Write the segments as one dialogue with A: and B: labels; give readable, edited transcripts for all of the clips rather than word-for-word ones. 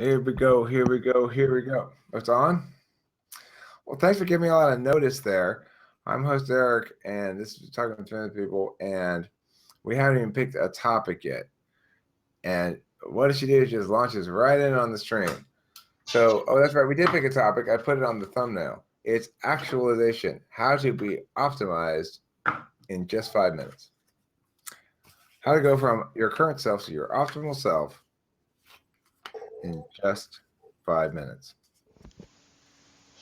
A: Here we go. Here we go. Here we go. It's on. Well, thanks for giving me a lot of notice there. I'm host Eric, and this is talking to famous people, and we haven't even picked a topic yet. And what does she do? She just launches right in on the stream. So, oh, that's right. We did pick a topic. I put it on the thumbnail. It's actualization. How to be optimized in just 5 minutes. How to go from your current self to your optimal self in just 5 minutes.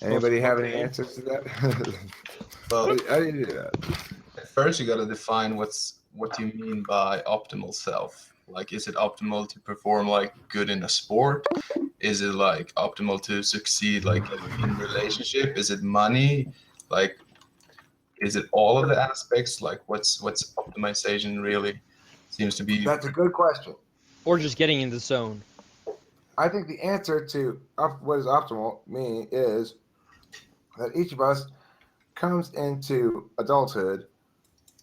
A: Anybody have any answers to that?
B: Well,
A: How do you do that?
B: at first you got to define what you mean by optimal self. Like, is it optimal to perform like good in a sport? Is it like optimal to succeed like in relationship? Is it money? Like, is it all of the aspects? Like, what's optimization really seems to be?
A: That's a good question.
C: Or just getting in the zone.
A: I think the answer to what is optimal meaning is that each of us comes into adulthood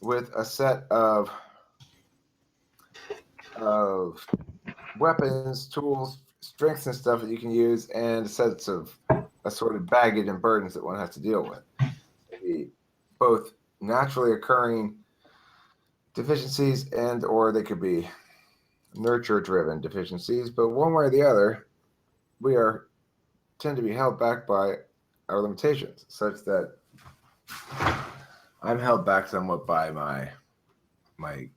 A: with a set of weapons, tools, strengths, and stuff that you can use, and sets of assorted baggage and burdens that one has to deal with. Maybe both naturally occurring deficiencies or they could be nurture-driven deficiencies. But one way or the other, we tend to be held back by our limitations, such that I'm held back somewhat by my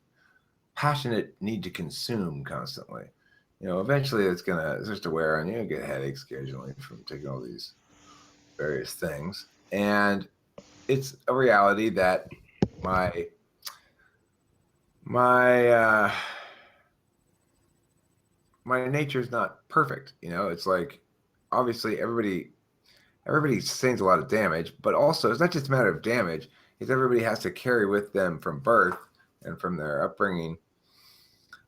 A: passionate need to consume constantly. Eventually it's just to wear on you. Get headaches occasionally from taking all these various things, and it's a reality that my nature is not perfect. It's like obviously everybody sustains a lot of damage, but also it's not just a matter of damage. It's everybody has to carry with them from birth and from their upbringing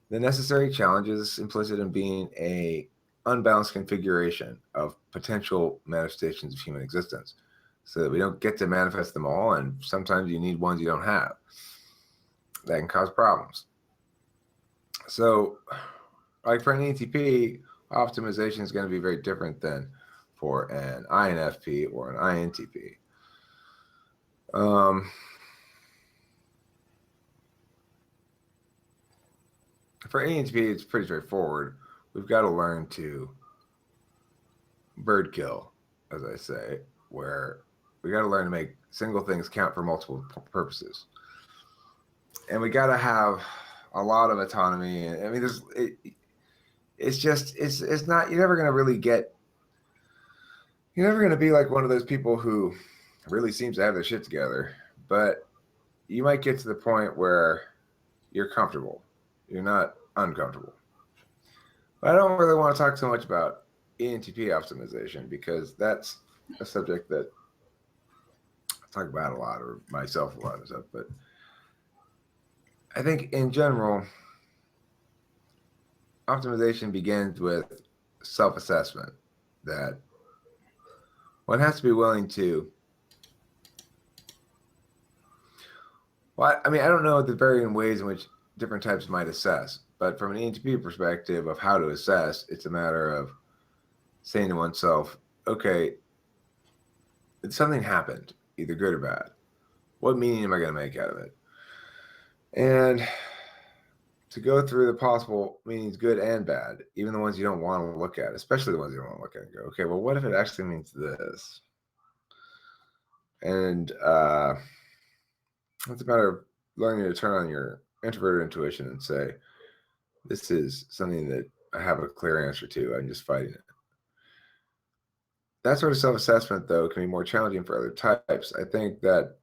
A: the necessary challenges implicit in being a unbalanced configuration of potential manifestations of human existence, so that we don't get to manifest them all, and sometimes you need ones you don't have. That can cause problems. So, like for an ENTP, optimization is going to be very different than for an INFP or an INTP. For ENTP, it's pretty straightforward. We've got to learn to bird kill, as I say, where we got to learn to make single things count for multiple purposes. And we got to have a lot of autonomy. I mean, it's not, you're never going to be like one of those people who really seems to have their shit together, but you might get to the point where you're comfortable. You're not uncomfortable. But I don't really want to talk so much about ENTP optimization, because that's a subject that I talk about a lot, or myself a lot and stuff. But I think in general, optimization begins with self-assessment, that one has to be willing to, well, I mean, I don't know the varying ways in which different types might assess, but from an ENTP perspective of how to assess, it's a matter of saying to oneself, okay, something happened, either good or bad. What meaning am I going to make out of it? And to go through the possible meanings, good and bad, even the ones you don't want to look at, especially the ones you don't want to look at, and go, okay, well, what if it actually means this? And it's a matter of learning to turn on your introverted intuition and say, this is something that I have a clear answer to. I'm just fighting it. That sort of self-assessment, though, can be more challenging for other types. I think that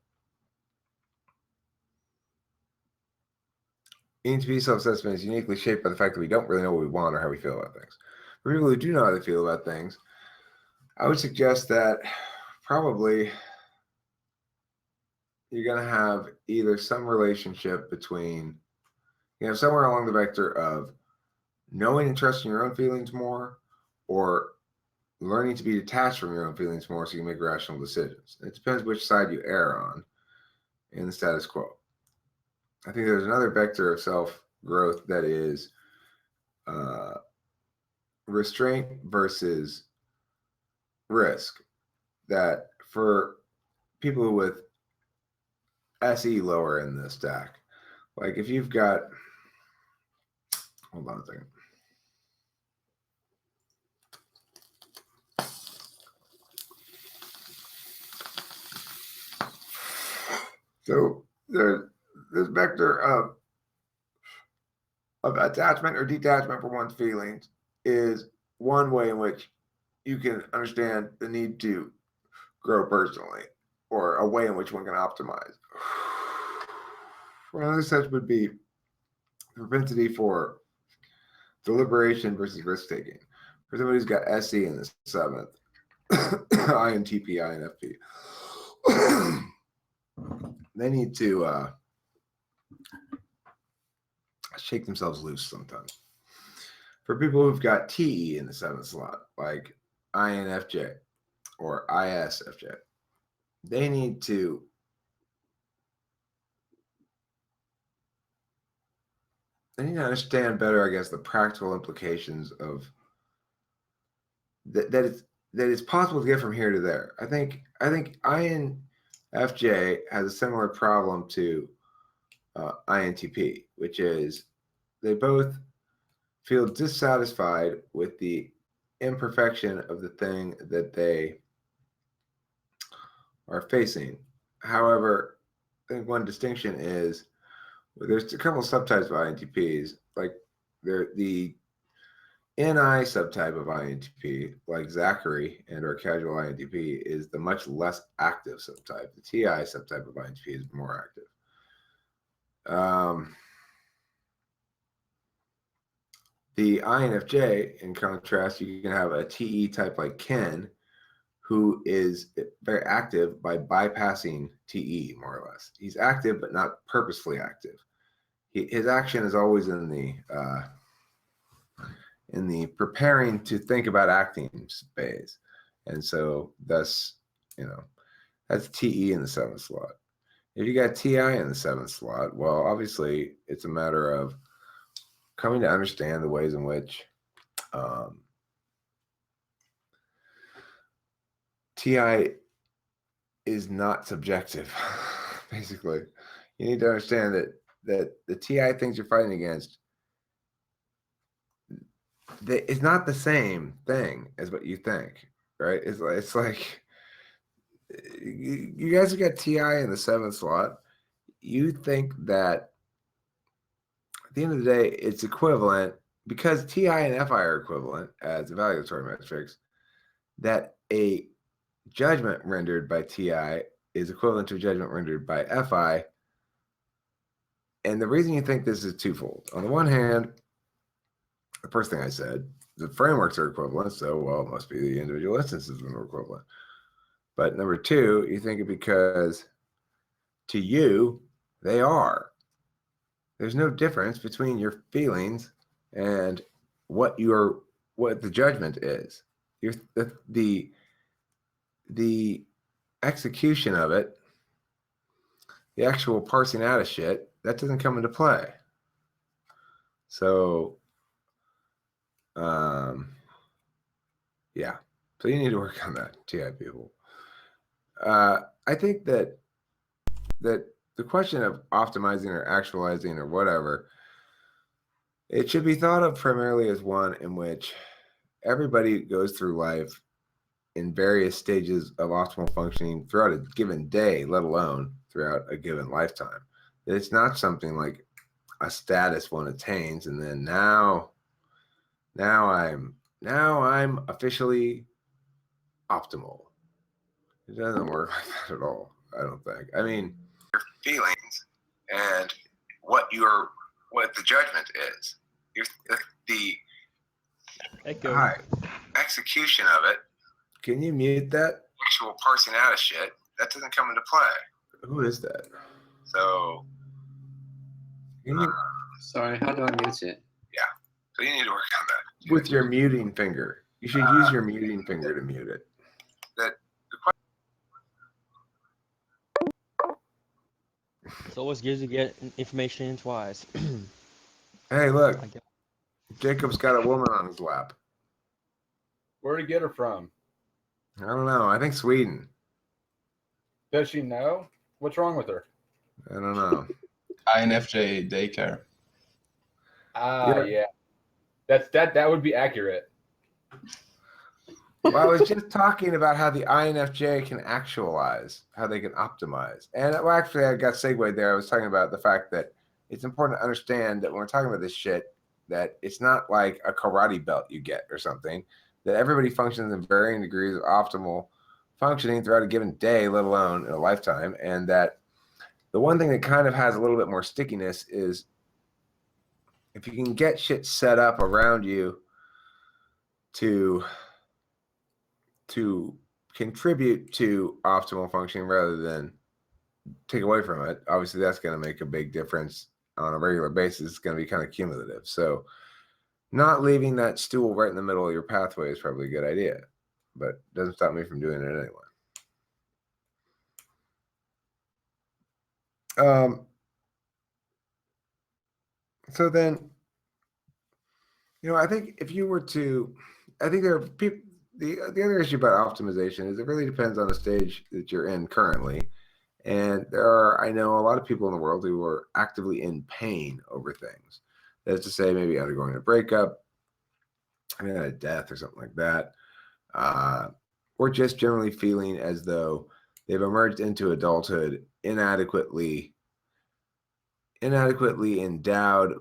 A: ENTP self-assessment is uniquely shaped by the fact that we don't really know what we want or how we feel about things. For people who do know how they feel about things, I would suggest that probably you're going to have either some relationship between, somewhere along the vector of knowing and trusting your own feelings more, or learning to be detached from your own feelings more so you can make rational decisions. It depends which side you err on in the status quo. I think there's another vector of self-growth that is restraint versus risk. That for people with SE lower in the stack, like if you've got, hold on a second. So this vector of attachment or detachment from one's feelings is one way in which you can understand the need to grow personally, or a way in which one can optimize. Another such would be propensity for deliberation versus risk taking. For somebody who's got SE in the 7th, INTP, INFP, they need to shake themselves loose sometimes. For people who've got TE in the 7th slot, like INFJ or ISFJ, they need to understand better, I guess, the practical implications of that it's possible to get from here to there. I think INFJ has a similar problem to INTP, which is they both feel dissatisfied with the imperfection of the thing that they are facing. However, I think one distinction is there's a couple of subtypes of INTPs, like the NI subtype of INTP, like Zachary and or casual INTP, is the much less active subtype. The TI subtype of INTP is more active. The INFJ, in contrast, you can have a TE type like Ken, who is very active by bypassing TE, more or less. He's active, but not purposefully active. His action is always in the preparing to think about acting phase. And so thus, that's TE in the 7th slot. If you got TI in the 7th slot, well, obviously it's a matter of coming to understand the ways in which TI is not subjective. Basically, you need to understand that the TI things you're fighting against, it's not the same thing as what you think, right? It's like you guys have got TI in the 7th slot. You think that at the end of the day, it's equivalent because TI and FI are equivalent as evaluatory metrics, that a judgment rendered by TI is equivalent to a judgment rendered by FI. And the reason you think this is twofold. On the one hand, the first thing I said, the frameworks are equivalent, so, well, it must be the individual instances that are equivalent. But number two, you think it because to you, they are. There's no difference between your feelings and what the judgment is. The execution of it, the actual parsing out of shit, that doesn't come into play. So, yeah. So you need to work on that, TI people. I think that the question of optimizing or actualizing or whatever, it should be thought of primarily as one in which everybody goes through life in various stages of optimal functioning throughout a given day, let alone throughout a given lifetime. It's not something like a status one attains and then now I'm officially optimal. It doesn't work like that at all, I don't think. I mean, your feelings and what the judgment is. The execution of it. Can you mute that? Actual parsing out of shit, that doesn't come into play. Who is that? So,
D: sorry, how do I mute it?
A: Yeah, so you need to work on that. With your muting finger. You should use your muting finger to mute it.
C: It's always good to get information in twice.
A: Hey, look. Jacob's got a woman on his lap.
E: Where'd he get her from?
A: I don't know. I think Sweden.
E: Does she know? What's wrong with her?
A: I don't know.
B: INFJ daycare.
E: Ah, yeah. That would be accurate.
A: Well, I was just talking about how the INFJ can actualize, how they can optimize. And well, actually, I got segued there. I was talking about the fact that it's important to understand that when we're talking about this shit, that it's not like a karate belt you get or something, that everybody functions in varying degrees of optimal functioning throughout a given day, let alone in a lifetime. And that the one thing that kind of has a little bit more stickiness is if you can get shit set up around you to contribute to optimal functioning rather than take away from it, obviously that's going to make a big difference on a regular basis. It's going to be kind of cumulative. So not leaving that stool right in the middle of your pathway is probably a good idea, but doesn't stop me from doing it anyway. So then, I think if you were to, I think there are people, the other issue about optimization is it really depends on the stage that you're in currently. And I know a lot of people in the world who are actively in pain over things. That's to say, maybe undergoing a breakup, a death or something like that, or just generally feeling as though they've emerged into adulthood inadequately endowed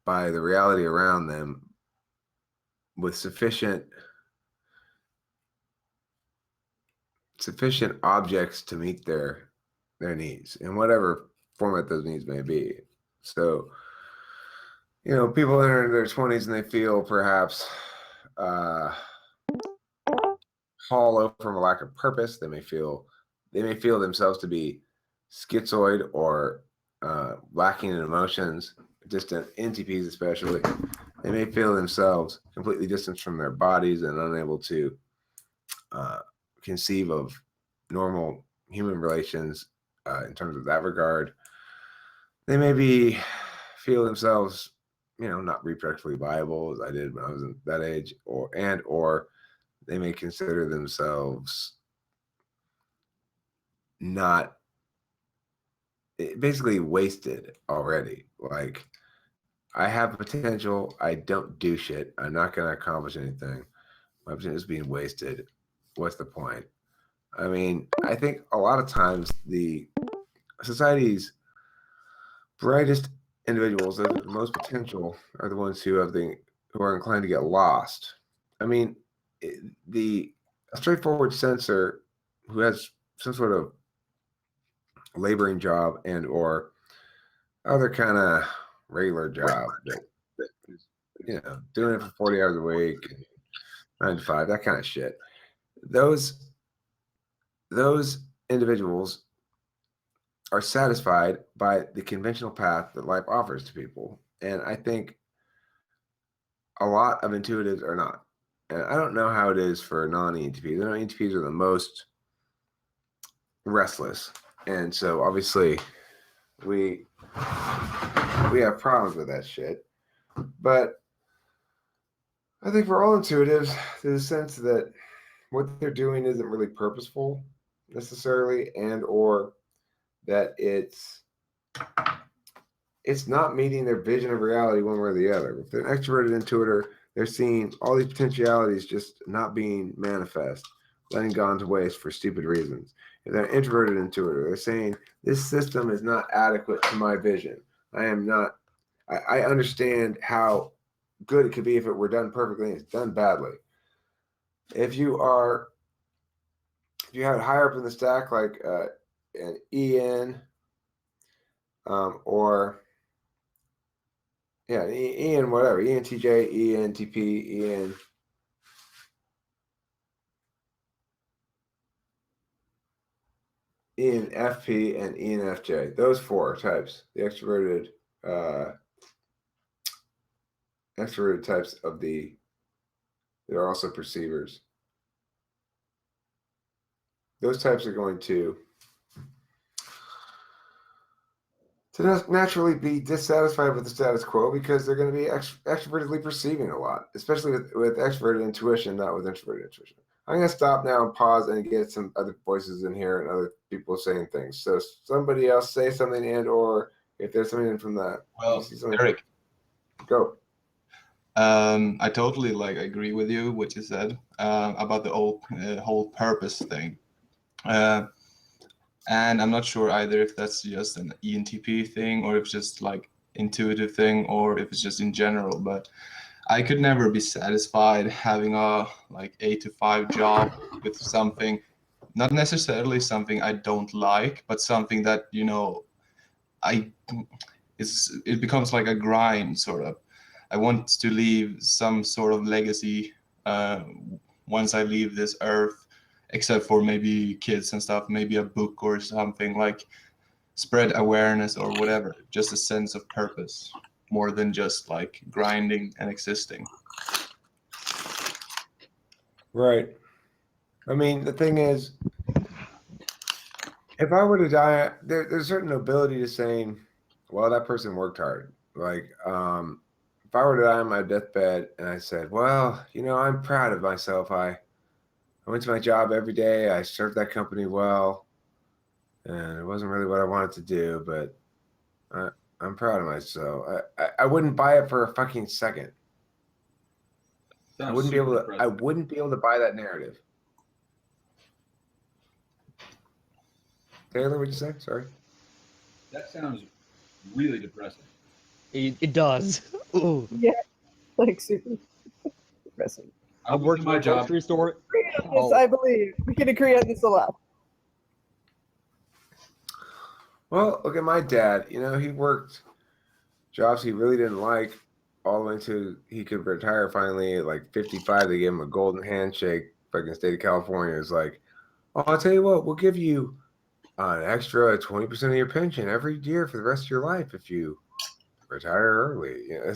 A: by the reality around them with sufficient objects to meet their needs in whatever format those needs may be. So, people enter their 20s and they feel perhaps hollow from a lack of purpose. They may feel themselves to be schizoid or lacking in emotions, distant NTPs especially. They may feel themselves completely distanced from their bodies and unable to conceive of normal human relations in terms of that regard. They may feel themselves, not reproductively viable as I did when I was in that age, or they may consider themselves not basically wasted already. Like, I have potential. I don't do shit. I'm not going to accomplish anything. My potential is being wasted. What's the point? I mean, I think a lot of times the society's brightest individuals that have the most potential are the ones who are inclined to get lost. I mean, a straightforward censor who has some sort of laboring job and or other kind of regular job that doing it for 40 hours a week, 9 to 5, that kind of shit. Those individuals are satisfied by the conventional path that life offers to people. And I think a lot of intuitives are not. And I don't know how it is for non-ENTPs. I know ENTPs are the most restless. And so obviously we have problems with that shit. But I think for all intuitives, there's a sense that what they're doing isn't really purposeful necessarily, and or that it's not meeting their vision of reality one way or the other. If they're an extroverted intuitor, they're seeing all these potentialities just not being manifest, letting gone to waste for stupid reasons. If they're an introverted intuitor, they're saying this system is not adequate to my vision. I understand how good it could be if it were done perfectly and it's done badly. If you have it higher up in the stack, like an EN or EN whatever, ENTJ, ENTP, ENFP, and ENFJ. Those 4 types, the extroverted types they're also perceivers. Those types are going to to naturally be dissatisfied with the status quo because they're going to be extrovertedly perceiving a lot, especially with extroverted intuition, not with introverted intuition. I'm going to stop now and pause and get some other voices in here and other people saying things. So somebody else say something, and or if there's something in from that.
B: Well, Eric,
A: go.
B: I totally like agree with you what you said about the whole purpose thing. And I'm not sure either if that's just an ENTP thing or if it's just like intuitive thing or if it's just in general. But I could never be satisfied having a like 8 to 5 job with something, not necessarily something I don't like, but something that, you know, it becomes like a grind sort of. I want to leave some sort of legacy once I leave this earth, except for maybe kids and stuff, maybe a book or something, like spread awareness or whatever, just a sense of purpose more than just like grinding and existing.
A: Right. I mean, the thing is, if I were to die, there's a certain nobility to saying, well, that person worked hard. Like, if I were to die on my deathbed and I said, well, you know, I'm proud of myself. I went to my job every day. I served that company well. And it wasn't really what I wanted to do, but I'm proud of myself. I wouldn't buy it for a fucking second. I wouldn't be able to buy that narrative. Taylor, what'd you say? Sorry.
E: That sounds really depressing.
C: It does. Ooh.
F: Yeah, like super depressing.
C: I worked in my grocery store.
F: Yes, I believe we can agree on this a lot.
A: Well, look at my dad. You know, he worked jobs he really didn't like all the way until he could retire finally at like 55. They gave him a golden handshake. Fucking state of California is like, oh, I'll tell you what, we'll give you an extra 20% of your pension every year for the rest of your life if you retire early. You know,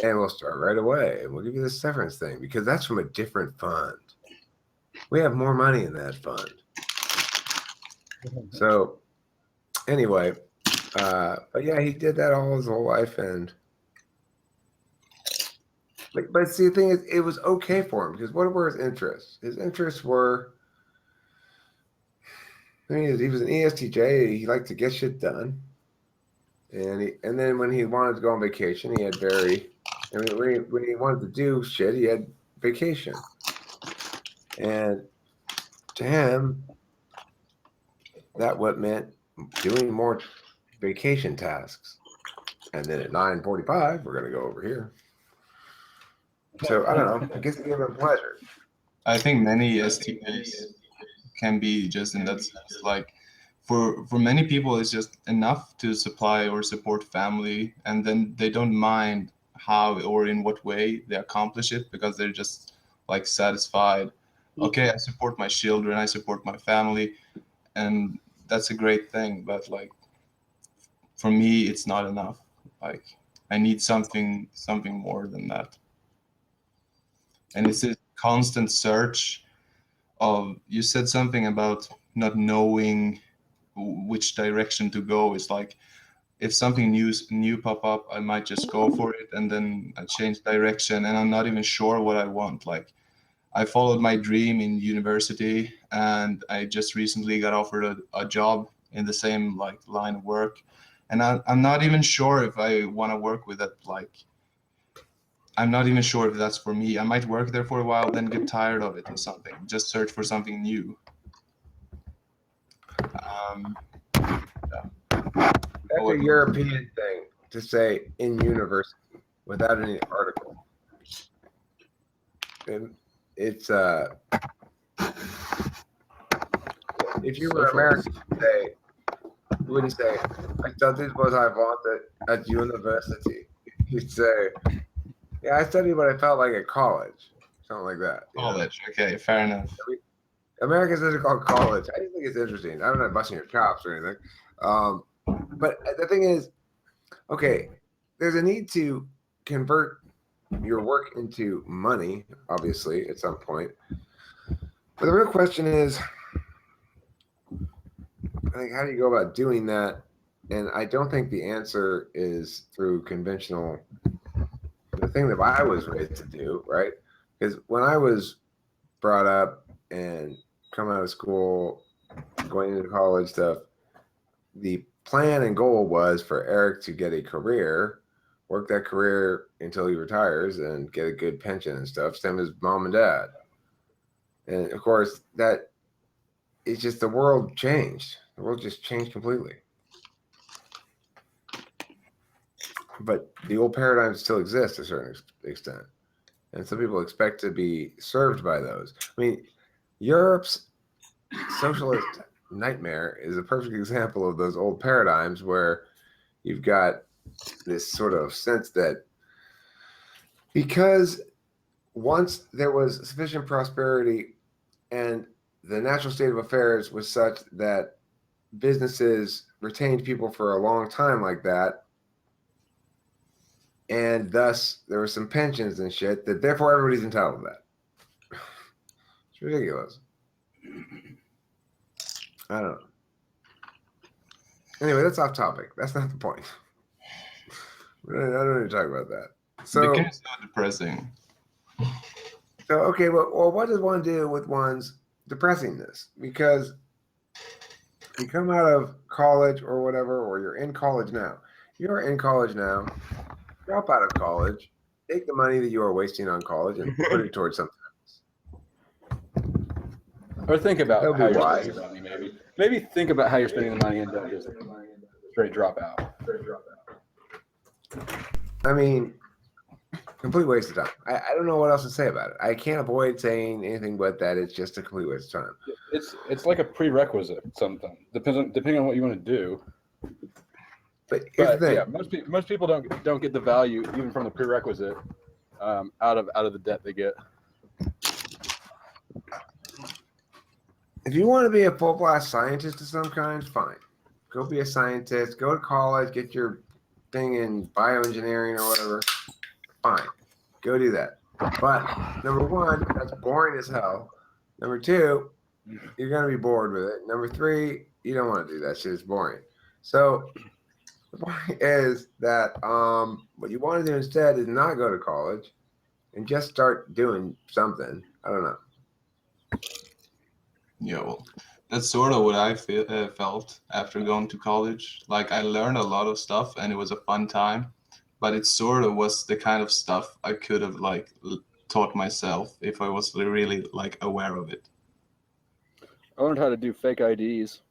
A: and we'll start right away. And we'll give you the severance thing because that's from a different fund. We have more money in that fund. So anyway, but yeah, he did that all his whole life, and like, but see, the thing is, it was okay for him because what were his interests? His interests were, I mean, he was an ESTJ. He liked to get shit done, and then when he wanted to go on vacation, he had when he wanted to do shit, he had vacation, and to him, that what meant doing more vacation tasks. And then at 9:45, we're gonna go over here. So I don't know. I guess it gave him pleasure.
B: I think many STAs can be just in that sense. Like for many people, it's just enough to supply or support family, and then they don't mind how or in what way they accomplish it because they're just like satisfied. Okay, I support my children, I support my family, and that's a great thing. But like for me, it's not enough. Like I need something more than that. And it's a constant search of, you said something about not knowing which direction to go. It's like if something new pop up, I might just go for it and then I change direction and I'm not even sure what I want. Like I followed my dream in university and I just recently got offered a job in the same like line of work, and I'm not even sure if I want to work with that. Like I'm not even sure if that's for me. I might work there for a while, then get tired of it or something. Just search for something new.
A: That's a European thing to say in university without any article. And it's if you were American today, you wouldn't say, I studied what I wanted at university. You'd say, yeah, I studied what I felt like at college. Something like that.
B: College, okay, fair enough.
A: Americans isn't called college. I just think it's interesting. I'm not busting your chops or anything. But the thing is, okay, there's a need to convert your work into money, obviously, at some point. But the real question is, I think, how do you go about doing that And I don't think the answer is through conventional, the thing that I was raised to do, right? Because when I was brought up and coming out of school, going into college stuff, the plan and goal was for Eric to get a career, work that career until he retires and get a good pension and stuff, same as mom and dad. And of course, that it's just the world changed. The world just changed completely. But the old paradigms still exist to a certain extent. And some people expect to be served by those. I mean, Europe's socialist nightmare is a perfect example of those old paradigms where you've got this sort of sense that because once there was sufficient prosperity and the natural state of affairs was such that businesses retained people for a long time like that, and thus there were some pensions and shit, that therefore everybody's entitled to that. It's ridiculous. I don't know. Anyway, that's off topic. That's not the point. I don't need to talk about that.
B: So, it becomes so depressing.
A: So okay, well, what does one do with one's depressingness? Because you come out of college or whatever, or you're in college now. You're in college now. Drop out of college. Take the money that you are wasting on college and put it towards something else.
E: Or think about
A: That'll
E: how
A: be
E: you're
A: wise.
E: spending your money, maybe. Maybe think about how you're spending the money and don't just straight drop out.
A: I mean, complete waste of time. I don't know what else to say about it. I can't avoid saying anything but that it's just a complete waste of time.
E: It's like a prerequisite sometimes. Depending on what you want to do.
A: But here's the thing.
E: Yeah, most people don't get the value even from the prerequisite out of the debt they get.
A: If you want to be a full blast scientist of some kind, fine. Go be a scientist. Go to college. Get your thing in bioengineering or whatever. Fine. Go do that. But number one, that's boring as hell. Number two, you're gonna be bored with it. Number three, you don't want to do that shit. It's boring. So the point is that what you want to do instead is not go to college and just start doing something. I don't know.
B: Yeah, well, that's sort of what I felt after going to college. Like, I learned a lot of stuff and it was a fun time, but it sort of was the kind of stuff I could have like taught myself if I was really like aware of it.
E: I learned how to do fake IDs.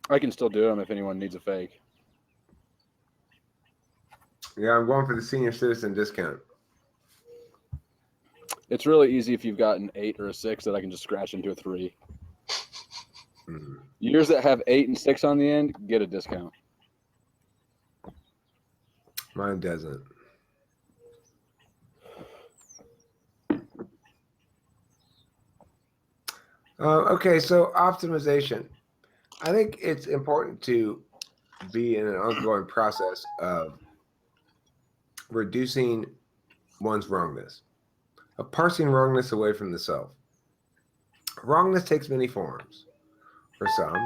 E: I can still do them if anyone needs a fake.
A: Yeah, I'm going for the senior citizen discount.
E: It's really easy if you've got an 8 or a 6 that I can just scratch into a 3.
A: Mm-hmm.
E: Years that have 8 and 6 on the end get a discount.
A: Mine doesn't. Okay, so optimization. I think it's important to be in an ongoing process of reducing one's wrongness, of parsing wrongness away from the self. Wrongness takes many forms. For some,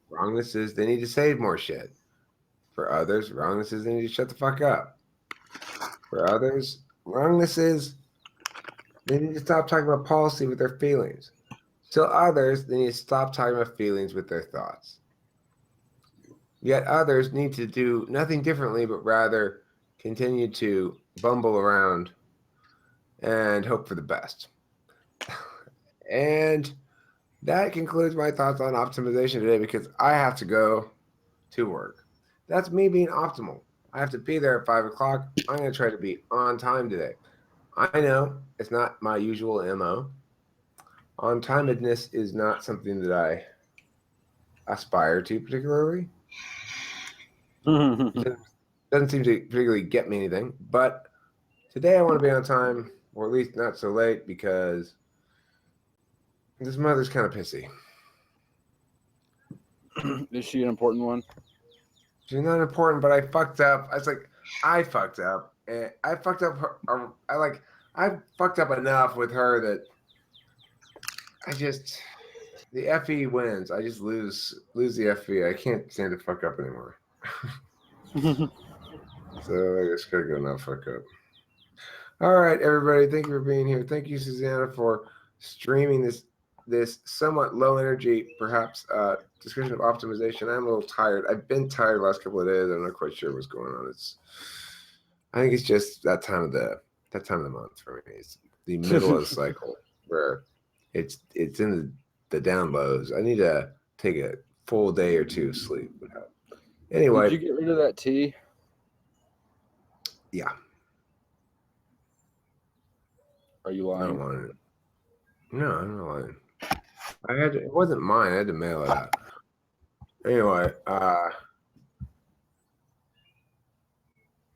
A: wrongness is they need to say more shit. For others, wrongness is they need to shut the fuck up. For others, wrongness is they need to stop talking about policy with their feelings. Still others, they need to stop talking about feelings with their thoughts. Yet others need to do nothing differently, but rather continue to bumble around and hope for the best. And that concludes my thoughts on optimization today because I have to go to work. That's me being optimal. I have to be there at 5 o'clock. I'm going to try to be on time today. I know it's not my usual MO. On-timedness is not something that I aspire to particularly. Doesn't seem to particularly get me anything. But today I want to be on time, or at least not so late, because this mother's kind of pissy.
E: Is she an important one?
A: She's not important, but I fucked up. I fucked up. And I fucked up her. I fucked up enough with her that I just the FE wins. I just lose the FE. I can't stand to fuck up anymore. So I just gotta go now fuck up. All right, everybody. Thank you for being here. Thank you, Susanna, for streaming this somewhat low energy, perhaps discussion of optimization. I'm a little tired. I've been tired the last couple of days. I'm not quite sure what's going on. I think it's just that time of the month for me. It's the middle of the cycle where it's in the down lows. I need to take a full day or two of sleep. Anyway,
E: Did you get rid of that tea?
A: Yeah.
E: Are you
A: I don't
E: lying?
A: want it. No, I'm not lying. It wasn't mine. I had to mail it out. Anyway, I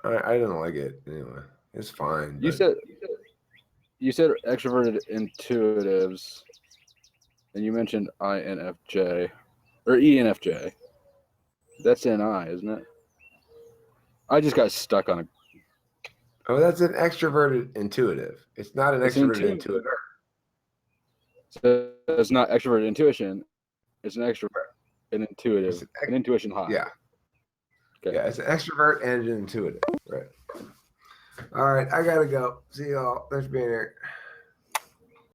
A: didn't like it. Anyway, it's fine.
E: You said extroverted intuitives, and you mentioned INFJ or ENFJ. That's NI, isn't it? I just got stuck on a.
A: Oh, that's an extroverted intuitive. It's not an
E: It's
A: extroverted
E: intuitive.
A: intuitor.
E: So it's not extroverted intuition. It's an extrovert, an intuitive, an intuition high.
A: Yeah.
E: Okay.
A: Yeah, it's an extrovert and an intuitive. Right. All right, I gotta go. See y'all. Thanks for being here.